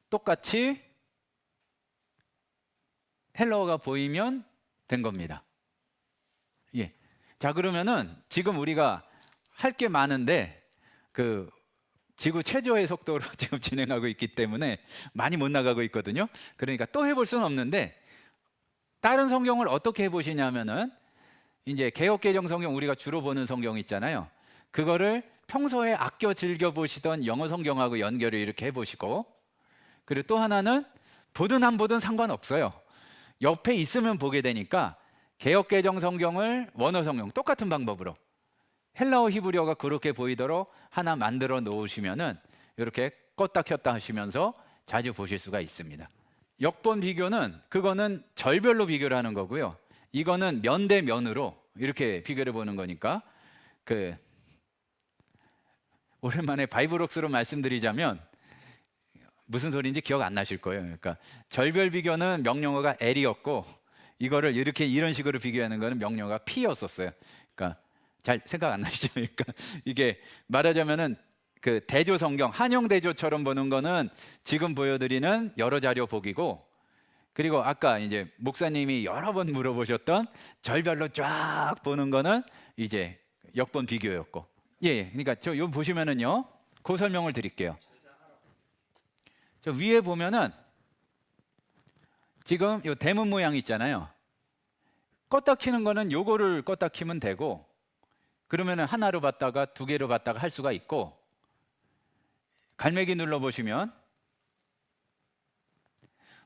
똑같이 헬러가 보이면 된 겁니다. 예. 자, 그러면은 지금 우리가 할 게 많은데 그 지구 최저의 속도로 지금 진행하고 있기 때문에 많이 못 나가고 있거든요. 그러니까 또 해볼 수는 없는데, 다른 성경을 어떻게 해보시냐면은 이제 개역개정 성경, 우리가 주로 보는 성경 있잖아요. 그거를 평소에 아껴 즐겨 보시던 영어 성경하고 연결을 이렇게 해보시고, 그리고 또 하나는 보든 안 보든 상관없어요. 옆에 있으면 보게 되니까 개역개정 성경을 원어 성경 똑같은 방법으로 헬라어 히브리어가 그렇게 보이도록 하나 만들어 놓으시면은 이렇게 껐다 켰다 하시면서 자주 보실 수가 있습니다. 역본 비교는 그거는 절별로 비교를 하는 거고요. 이거는 면 대 면으로 이렇게 비교를 보는 거니까, 그 오랜만에 바이블옥스로 말씀드리자면 무슨 소리인지 기억 안 나실 거예요. 그러니까 절별 비교는 명령어가 L이었고, 이거를 이렇게 이런 식으로 비교하는 거는 명령어가 P였었어요. 그러니까 잘 생각 안 나시죠? 그러니까 이게 말하자면은 그 대조 성경, 한영 대조처럼 보는 거는 지금 보여드리는 여러 자료 보기고, 그리고 아까 이제 목사님이 여러 번 물어보셨던 절별로 쫙 보는 거는 이제 역본 비교였고, 예, 그러니까 저 요 보시면은요, 그 설명을 드릴게요. 저 위에 보면은 지금 요 대문 모양 있잖아요. 껐다 키는 거는 요거를 껐다 키면 되고, 그러면은 하나로 봤다가 두 개로 봤다가 할 수가 있고, 갈매기 눌러 보시면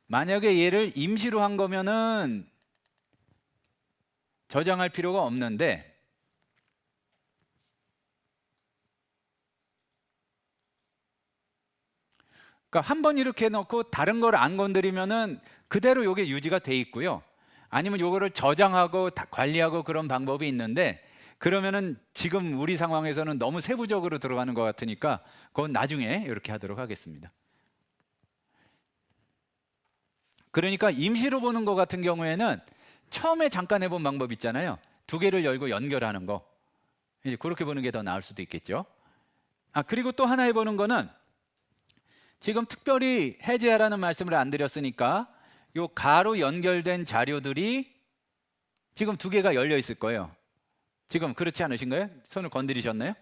만약에 얘를 임시로 한 거면은 저장할 필요가 없는데, 그러니까 한번 이렇게 넣고 다른 걸 안 건드리면은 그대로 요게 유지가 돼 있고요. 아니면 요거를 저장하고 관리하고 그런 방법이 있는데, 그러면은 지금 우리 상황에서는 너무 세부적으로 들어가는 것 같으니까 그건 나중에 이렇게 하도록 하겠습니다. 그러니까 임시로 보는 것 같은 경우에는 처음에 잠깐 해본 방법 있잖아요. 두 개를 열고 연결하는 거. 이제 그렇게 보는 게 더 나을 수도 있겠죠. 그리고 또 하나 해보는 거는, 지금 특별히 해제하라는 말씀을 안 드렸으니까 요 가로 연결된 자료들이 지금 두 개가 열려 있을 거예요. 지금 그렇지 않으신가요? 손을 건드리셨나요?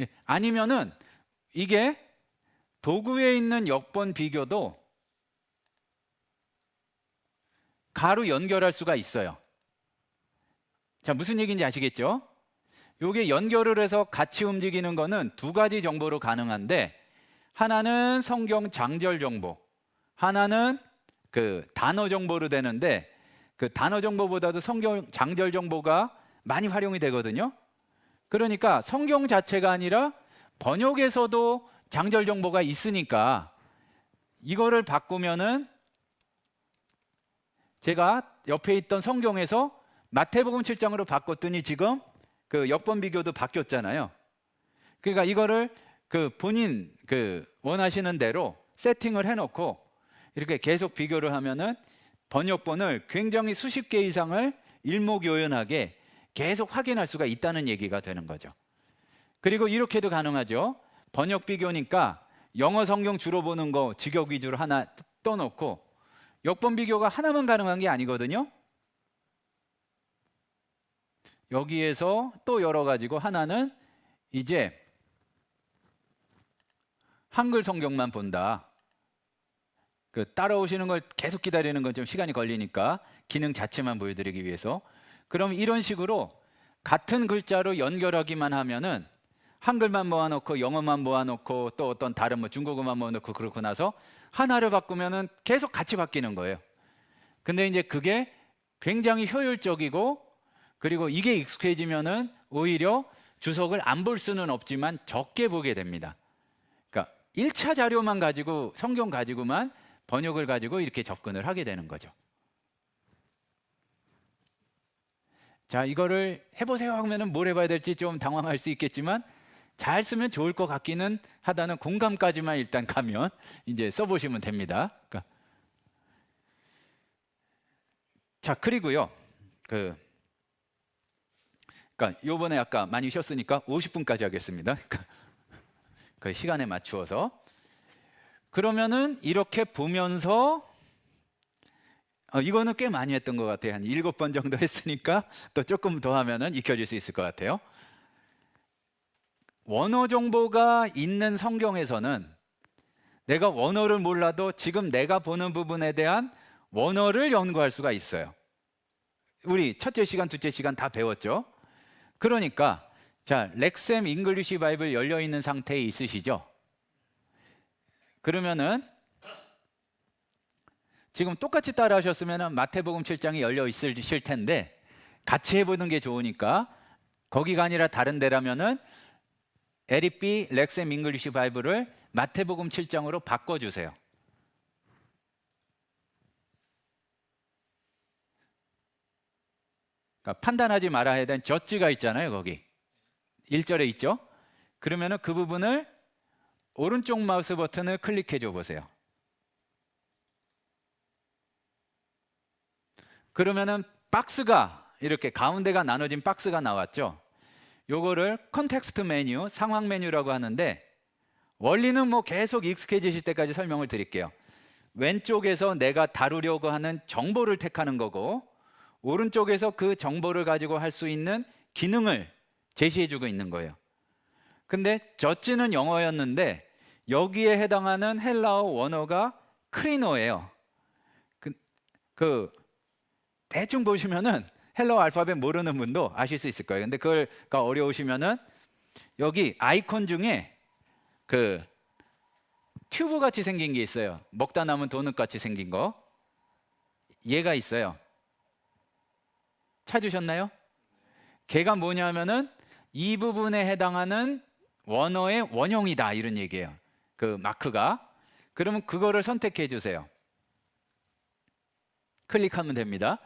예. 아니면은 이게 도구에 있는 역본 비교도 가로 연결할 수가 있어요. 자, 무슨 얘기인지 아시겠죠? 요게 연결을 해서 같이 움직이는 거는 두 가지 정보로 가능한데, 하나는 성경 장절 정보, 하나는 그 단어 정보로 되는데, 그 단어 정보보다도 성경 장절 정보가 많이 활용이 되거든요. 그러니까 성경 자체가 아니라 번역에서도 장절 정보가 있으니까 이거를 바꾸면은 제가 옆에 있던 성경에서 마태복음 7장으로 바꿨더니 지금 그 역번 비교도 바뀌었잖아요. 그러니까 이거를 그 본인 그 원하시는 대로 세팅을 해놓고 이렇게 계속 비교를 하면은 번역본을 굉장히 수십 개 이상을 일목요연하게 계속 확인할 수가 있다는 얘기가 되는 거죠. 그리고 이렇게도 가능하죠. 번역 비교니까 영어 성경 주로 보는 거 직역 위주로 하나 떠놓고 역번 비교가 하나만 가능한 게 아니거든요. 여기에서 또 열어가지고 하나는 이제 한글 성경만 본다. 그 따라오시는 걸 계속 기다리는 건 좀 시간이 걸리니까 기능 자체만 보여드리기 위해서. 그럼 이런 식으로 같은 글자로 연결하기만 하면은 한글만 모아놓고 영어만 모아놓고 또 어떤 다른 뭐 중국어만 모아놓고 그러고 나서 하나를 바꾸면은 계속 같이 바뀌는 거예요. 근데 이제 그게 굉장히 효율적이고 그리고 이게 익숙해지면은 오히려 주석을 안 볼 수는 없지만 적게 보게 됩니다. 그러니까 1차 자료만 가지고 성경 가지고만 번역을 가지고 이렇게 접근을 하게 되는 거죠. 자, 이거를 해보세요 하면은 뭘 해봐야 될지 좀 당황할 수 있겠지만 잘 쓰면 좋을 것 같기는 하다는 공감까지만 일단 가면 이제 써보시면 됩니다. 자, 그리고요. 그러니까 요번에 아까 많이 쉬었으니까 50분까지 하겠습니다. 그 시간에 맞추어서. 그러면은 이렇게 보면서 이거는 꽤 많이 했던 것 같아요. 한 7번 정도 했으니까 또 조금 더 하면은 익혀질 수 있을 것 같아요. 원어 정보가 있는 성경에서는 내가 원어를 몰라도 지금 내가 보는 부분에 대한 원어를 연구할 수가 있어요. 우리 첫째 시간, 둘째 시간 다 배웠죠? 그러니까 자, 렉셈 잉글리시 바이블 열려 있는 상태에 있으시죠? 그러면은 지금 똑같이 따라 하셨으면 마태복음 7장이 열려 있으실 텐데 같이 해보는 게 좋으니까 거기가 아니라 다른 데라면은 에리비 렉셈 잉글리시 바이블을 마태복음 7장으로 바꿔주세요. 그러니까 판단하지 말아야 되는 저지가 있잖아요. 거기 1절에 있죠. 그러면은 그 부분을 오른쪽 마우스 버튼을 클릭해 줘 보세요. 그러면은 박스가 이렇게 가운데가 나눠진 박스가 나왔죠. 요거를 컨텍스트 메뉴, 상황 메뉴라고 하는데 원리는 뭐 계속 익숙해지실 때까지 설명을 드릴게요. 왼쪽에서 내가 다루려고 하는 정보를 택하는 거고 오른쪽에서 그 정보를 가지고 할 수 있는 기능을 제시해 주고 있는 거예요. 근데 저지는 영어였는데 여기에 해당하는 헬라어 원어가 크리노예요. 대충 보시면은 헬라어 알파벳 모르는 분도 아실 수 있을 거예요. 근데 그걸가 어려우시면은 여기 아이콘 중에 그 튜브 같이 생긴 게 있어요. 먹다 남은 도넛 같이 생긴 거. 얘가 있어요. 찾으셨나요? 걔가 뭐냐면은 이 부분에 해당하는 원어의 원형이다 이런 얘기예요. 그 마크가. 그러면 그거를 선택해 주세요. 클릭하면 됩니다.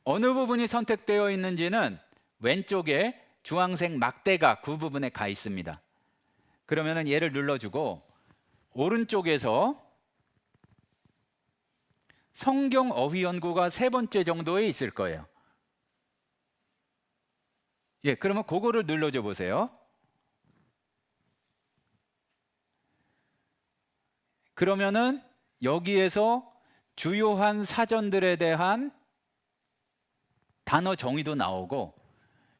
어느 부분이 선택되어 있는지는 왼쪽에 주황색 막대가 그 부분에 가 있습니다. 그러면은 얘를 눌러주고 오른쪽에서 성경 어휘 연구가 3번째 정도에 있을 거예요. 예, 그러면 그거를 눌러줘 보세요. 그러면은 여기에서 주요한 사전들에 대한 단어 정의도 나오고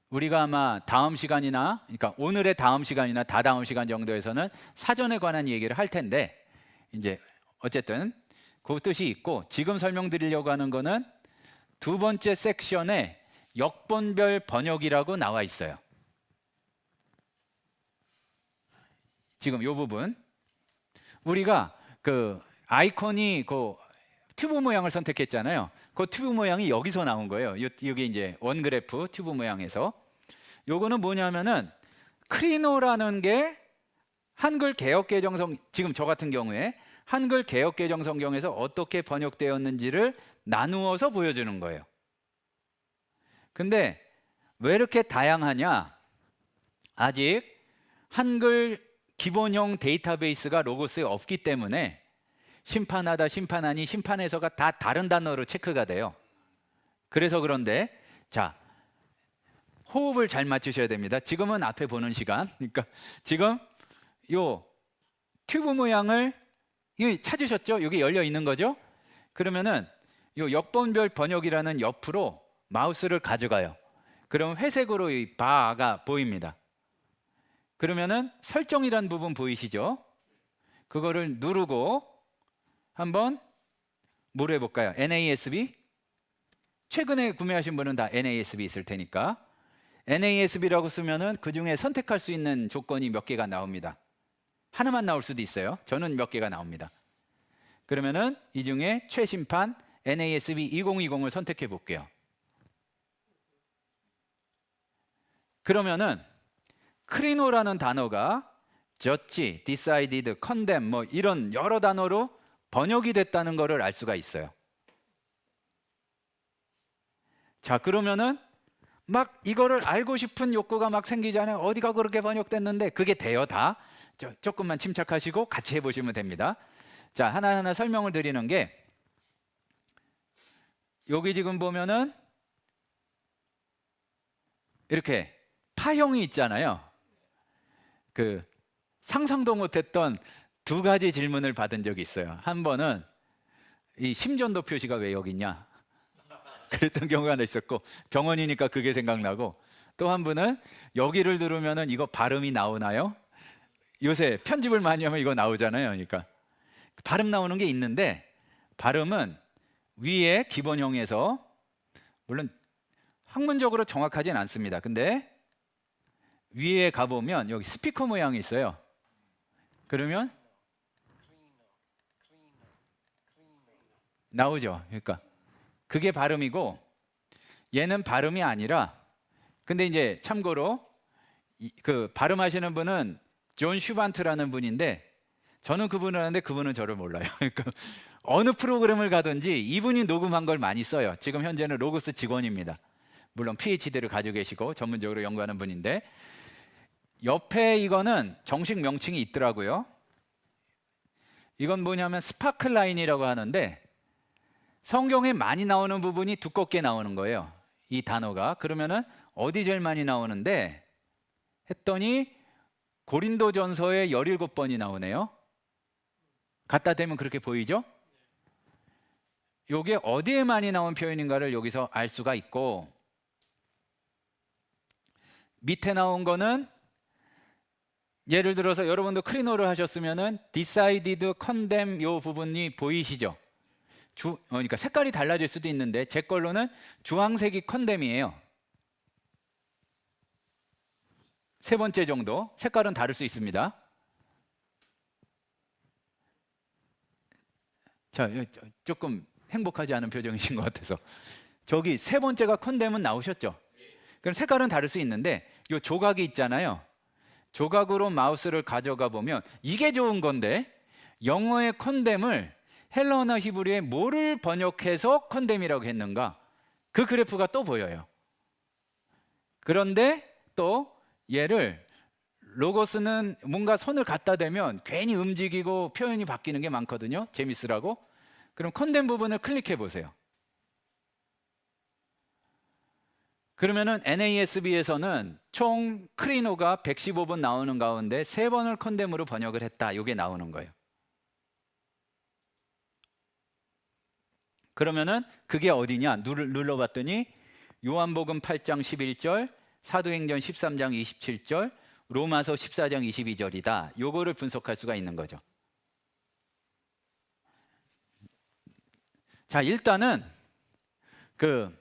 우리가 아마 다음 시간이나 그러니까 오늘의 다음 시간이나 다다음 시간 정도에서는 사전에 관한 얘기를 할 텐데 이제 어쨌든 그 뜻이 있고 지금 설명드리려고 하는 거는 2번째 섹션에 역번별 번역이라고 나와 있어요. 지금 이 부분 우리가 그 아이콘이 그 튜브 모양을 선택했잖아요. 그 튜브 모양이 여기서 나온 거예요. 여기 이제 원그래프 튜브 모양에서 요거는 뭐냐면은 크리노라는 게 한글 개역개정성, 지금 저 같은 경우에 한글 개역개정 성경에서 어떻게 번역되었는지를 나누어서 보여주는 거예요. 근데 왜 이렇게 다양하냐? 아직 한글 기본형 데이터베이스가 로고스에 없기 때문에 심판하다, 심판하니, 심판해서가 다 다른 단어로 체크가 돼요. 그래서 그런데 자, 호흡을 잘 맞추셔야 됩니다. 지금은 앞에 보는 시간. 그러니까 지금 요 튜브 모양을 찾으셨죠? 여기 열려 있는 거죠? 그러면은 요 역번별 번역이라는 옆으로 마우스를 가져가요. 그럼 회색으로 이 바가 보입니다. 그러면은 설정이란 부분 보이시죠? 그거를 누르고 한번 뭐로 해볼까요? NASB? 최근에 구매하신 분은 다 NASB 있을 테니까 NASB라고 쓰면은 그 중에 선택할 수 있는 조건이 몇 개가 나옵니다. 하나만 나올 수도 있어요. 저는 몇 개가 나옵니다. 그러면은 이 중에 최신판 NASB 2020을 선택해 볼게요. 그러면은 크리노라는 단어가 judge, decided, condemn 뭐 이런 여러 단어로 번역이 됐다는 것을 알 수가 있어요. 자, 그러면은 막 이거를 알고 싶은 욕구가 막 생기잖아요. 어디가 그렇게 번역됐는데 그게 돼요, 다. 조금만 침착하시고 같이 해보시면 됩니다. 자, 하나하나 설명을 드리는 게 여기 지금 보면은 이렇게 파형이 있잖아요. 그 상상도 못했던 두 가지 질문을 받은 적이 있어요. 한 번은 이 심전도 표시가 왜 여기 있냐? 그랬던 경우가 하나 있었고, 병원이니까 그게 생각나고, 또 한 분은 여기를 누르면은 이거 발음이 나오나요? 요새 편집을 많이 하면 이거 나오잖아요. 그러니까 발음 나오는 게 있는데 발음은 위에 기본형에서 물론 학문적으로 정확하진 않습니다. 근데 위에 가보면 여기 스피커 모양이 있어요. 그러면 나오죠. 그러니까 그게 발음이고 얘는 발음이 아니라, 근데 이제 참고로 그 발음하시는 분은 존 슈반트라는 분인데 저는 그분을 아는데 그분은 저를 몰라요. 그러니까 어느 프로그램을 가든지 이분이 녹음한 걸 많이 써요. 지금 현재는 로고스 직원입니다. 물론 PhD를 가지고 계시고 전문적으로 연구하는 분인데, 옆에 이거는 정식 명칭이 있더라고요. 이건 뭐냐면 스파클라인이라고 하는데 성경에 많이 나오는 부분이 두껍게 나오는 거예요. 이 단어가. 그러면은 어디 제일 많이 나오는데 했더니 고린도전서에 17번이 나오네요. 갖다 대면 그렇게 보이죠? 이게 어디에 많이 나온 표현인가를 여기서 알 수가 있고, 밑에 나온 거는 예를 들어서 여러분도 크리노를 하셨으면은 decided, condemn 요 부분이 보이시죠? 그러니까 색깔이 달라질 수도 있는데 제 걸로는 주황색이 condemn이에요. 세 번째 정도. 색깔은 다를 수 있습니다. 자, 조금 행복하지 않은 표정이신 것 같아서. 저기 세 번째가 condemn은 나오셨죠? 그럼 색깔은 다를 수 있는데 이 조각이 있잖아요. 조각으로 마우스를 가져가 보면 이게 좋은 건데, 영어의 condemn을 헬라어나 히브리에 뭐를 번역해서 condemn이라고 했는가? 그 그래프가 또 보여요. 그런데 또 얘를 로고스는 뭔가 손을 갖다 대면 괜히 움직이고 표현이 바뀌는 게 많거든요. 재밌으라고. 그럼 condemn 부분을 클릭해 보세요. 그러면은 NASB에서는 총 크리노가 115번 나오는 가운데 3번을 condemn으로 번역을 했다. 이게 나오는 거예요. 그러면은 그게 어디냐? 눌러봤더니 요한복음 8장 11절, 사도행전 13장 27절, 로마서 14장 22절이다. 요거를 분석할 수가 있는 거죠. 자, 일단은 그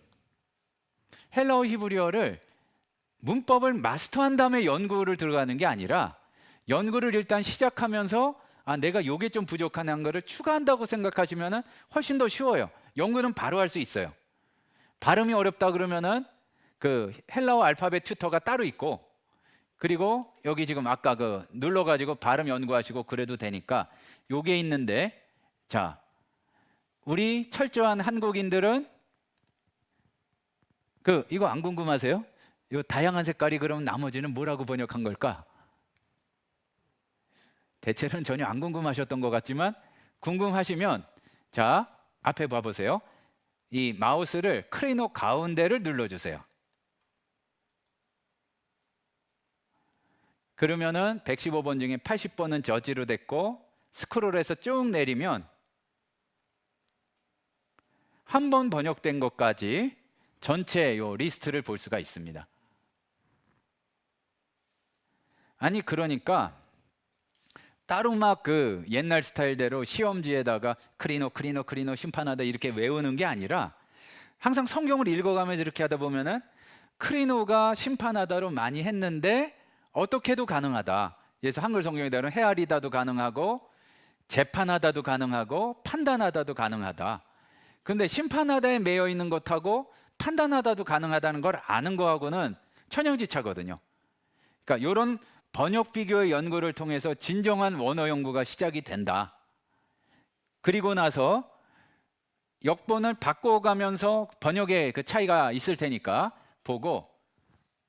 헬라어 히브리어를 문법을 마스터한 다음에 연구를 들어가는 게 아니라 연구를 일단 시작하면서 내가 요게 좀 부족한 거를 추가한다고 생각하시면은 훨씬 더 쉬워요. 연구는 바로 할 수 있어요. 발음이 어렵다 그러면은 그 헬라어 알파벳 튜터가 따로 있고, 그리고 여기 지금 아까 그 눌러가지고 발음 연구하시고 그래도 되니까 요게 있는데, 자, 우리 철저한 한국인들은 그 이거 안 궁금하세요? 요 다양한 색깔이 그럼 나머지는 뭐라고 번역한 걸까? 대체로는 전혀 안 궁금하셨던 것 같지만 궁금하시면 자, 앞에 봐보세요. 이 마우스를 클리노 가운데를 눌러주세요. 그러면은 115번 중에 80번은 저지로 됐고, 스크롤해서 쭉 내리면 한 번 번역된 것까지 전체 요 리스트를 볼 수가 있습니다. 아니 그러니까 따로 막 그 옛날 스타일대로 시험지에다가 크리노 심판하다 이렇게 외우는 게 아니라 항상 성경을 읽어가면서 이렇게 하다 보면은 크리노가 심판하다로 많이 했는데 어떻게도 가능하다. 그래서 한글 성경에 따르면 헤아리다도 가능하고 재판하다도 가능하고 판단하다도 가능하다. 근데 심판하다에 매여 있는 것하고 판단하다도 가능하다는 걸 아는 거하고는 천형지차거든요. 그러니까 이런 번역 비교의 연구를 통해서 진정한 원어 연구가 시작이 된다. 그리고 나서 역본을 바꿔가면서 번역의 그 차이가 있을 테니까 보고,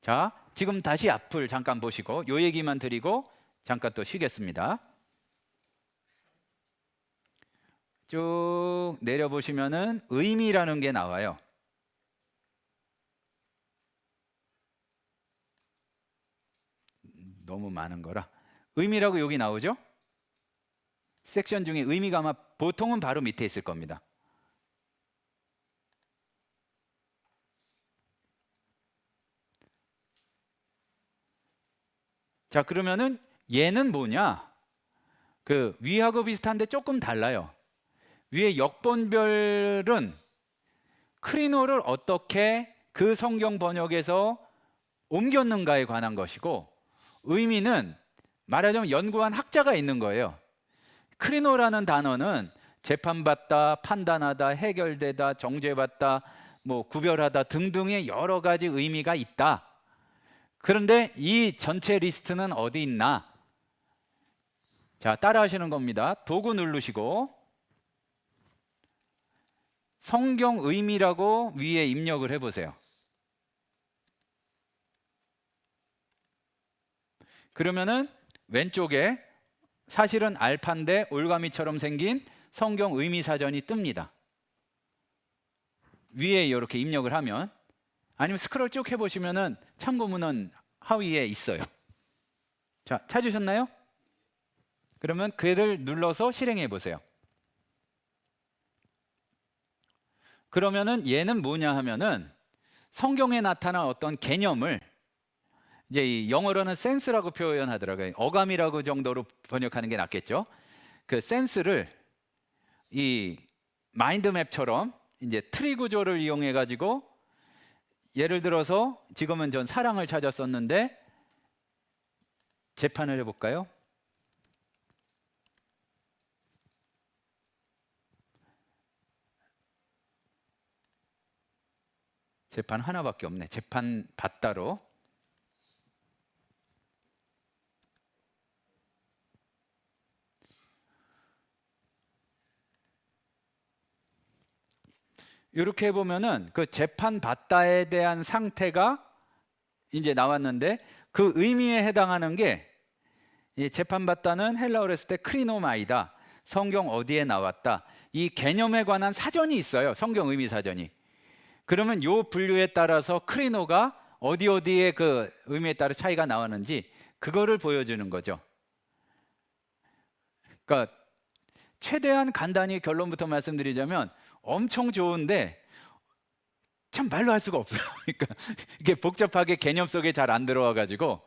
자, 지금 다시 앞을 잠깐 보시고 요 얘기만 드리고 잠깐 또 쉬겠습니다. 쭉 내려보시면은 의미라는 게 나와요. 너무 많은 거라. 의미라고 여기 나오죠? 섹션 중에 의미가 아마 보통은 바로 밑에 있을 겁니다. 자, 그러면은 얘는 뭐냐? 그 위하고 비슷한데 조금 달라요. 위에 역본별은 크리노를 어떻게 그 성경 번역에서 옮겼는가에 관한 것이고, 의미는 말하자면 연구한 학자가 있는 거예요. 크리노라는 단어는 재판받다, 판단하다, 해결되다, 정죄받다, 뭐 구별하다 등등의 여러 가지 의미가 있다. 그런데 이 전체 리스트는 어디 있나? 자, 따라 하시는 겁니다. 도구 누르시고 성경 의미라고 위에 입력을 해보세요. 그러면은 왼쪽에 사실은 알파인데 올가미처럼 생긴 성경 의미 사전이 뜹니다. 위에 이렇게 입력을 하면, 아니면 스크롤 쭉 해보시면은 참고문은 하위에 있어요. 자, 찾으셨나요? 그러면 그를 눌러서 실행해 보세요. 그러면은 얘는 뭐냐 하면은 성경에 나타난 어떤 개념을, 이제 이 영어로는 센스라고 표현하더라고요. 어감이라고 정도로 번역하는 게 낫겠죠. 그 센스를 이 마인드맵처럼 이제 트리 구조를 이용해 가지고, 예를 들어서 지금은 전 사랑을 찾았었는데 재판을 해볼까요? 재판 하나밖에 없네. 재판 받다로. 이렇게 해보면은 그 재판 받다에 대한 상태가 이제 나왔는데, 그 의미에 해당하는 게, 이 재판 받다는 헬라어로 했을 때 크리노마이다. 성경 어디에 나왔다. 이 개념에 관한 사전이 있어요. 성경 의미 사전이. 그러면 요 분류에 따라서 크리노가 어디 어디에 그 의미에 따라 차이가 나왔는지 그거를 보여주는 거죠. 그러니까 최대한 간단히 결론부터 말씀드리자면 엄청 좋은데 참 말로 할 수가 없어요. 그러니까 이게 복잡하게 개념 속에 잘 안 들어와 가지고,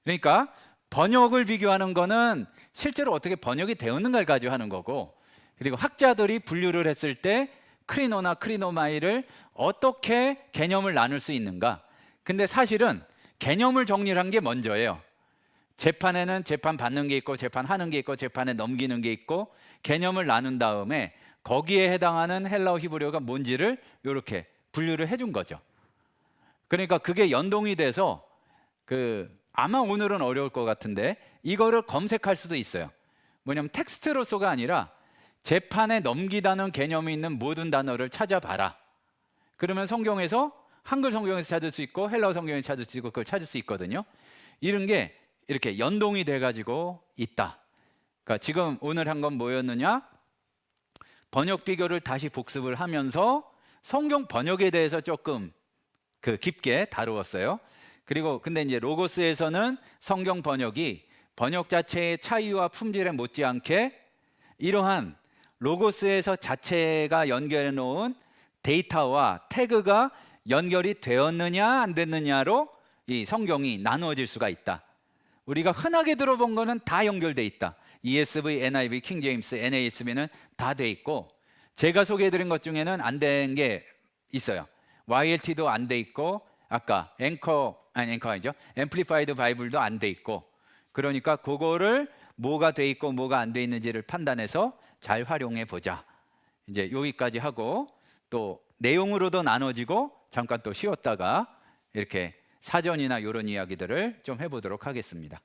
그러니까 번역을 비교하는 거는 실제로 어떻게 번역이 되었는가를 가지고 하는 거고, 그리고 학자들이 분류를 했을 때 크리노나 크리노마이를 어떻게 개념을 나눌 수 있는가. 근데 사실은 개념을 정리를 한 게 먼저예요. 재판에는 재판 받는 게 있고 재판하는 게 있고 재판에 넘기는 게 있고, 개념을 나눈 다음에 거기에 해당하는 헬라어 히브리어가 뭔지를 이렇게 분류를 해준 거죠. 그러니까 그게 연동이 돼서 아마 오늘은 어려울 것 같은데 이거를 검색할 수도 있어요. 뭐냐면 텍스트로서가 아니라 재판에 넘기다는 개념이 있는 모든 단어를 찾아봐라. 그러면 성경에서 한글 성경에서 찾을 수 있고 헬라어 성경에서 찾을 수 있고 그걸 찾을 수 있거든요. 이런 게 이렇게 연동이 돼가지고 있다. 그러니까 지금 오늘 한 건 뭐였느냐? 번역 비교를 다시 복습을 하면서 성경 번역에 대해서 조금 깊게 다루었어요. 그리고 근데 이제 로고스에서는 성경 번역이 번역 자체의 차이와 품질에 못지않게 이러한 로고스에서 자체가 연결해 놓은 데이터와 태그가 연결이 되었느냐 안 됐느냐로 이 성경이 나누어질 수가 있다. 우리가 흔하게 들어본 거는 다 연결돼 있다. ESV, NIV, 킹 제임스, NASB는 다 돼 있고 제가 소개해드린 것 중에는 안 된 게 있어요. YLT도 안 돼 있고 아까 앵커 아니죠. 앰플리파이드 바이블도 안 돼 있고 그러니까 그거를 뭐가 돼 있고 뭐가 안 돼 있는지를 판단해서 잘 활용해 보자. 이제 여기까지 하고 또 내용으로도 나눠지고 잠깐 또 쉬었다가 이렇게 사전이나 이런 이야기들을 좀 해보도록 하겠습니다.